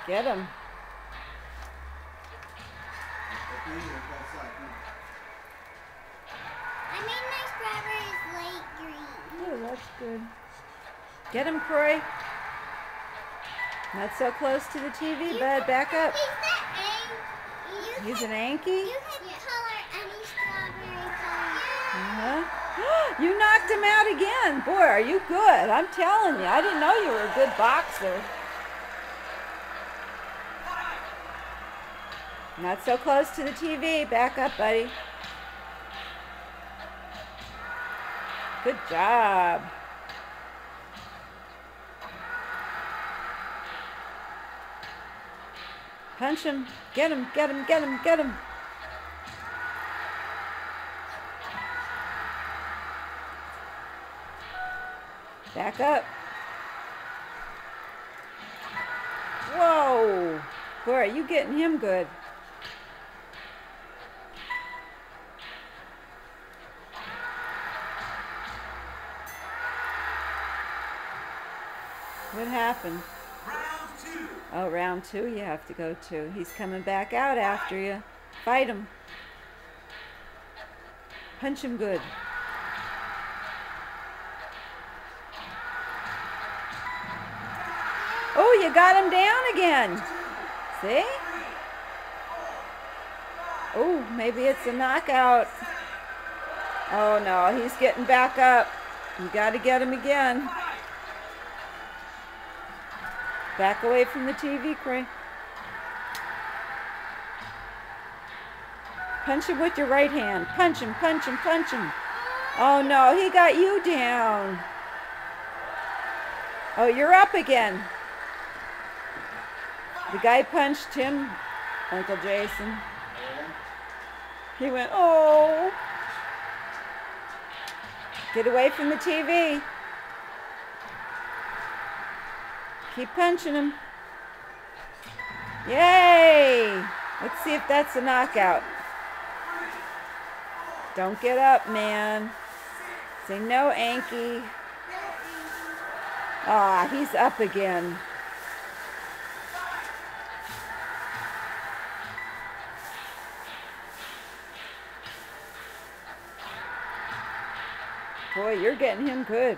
Get him. I made my strawberries light green. Oh, that's good. Get him, Croy. Not so close to the TV, bud. Back up. He's an Anky? You can color any strawberry color. You knocked him out again. Boy, are you good. I'm telling you. I didn't know you were a good boxer. Not so close to the TV. Back up, buddy. Good job. Punch him. Get him, get him, get him, get him. Back up. Whoa. Boy, are you getting him good. What happened? Round 2. Oh, round 2 you have to go to. He's coming back out after you. Fight him. Punch him good. Oh, you got him down again. See? Oh, maybe it's a knockout. Oh, no, he's getting back up. You got to get him again. Back away from the TV, Croy. Punch him with your right hand. Punch him, punch him, punch him. Oh, no, he got you down. Oh, you're up again. The guy punched him, Uncle Jason. He went, oh. Get away from the TV. Keep punching him. Yay! Let's see if that's a knockout. Don't get up, man. Say no, Anky. Ah, he's up again. Boy, you're getting him good.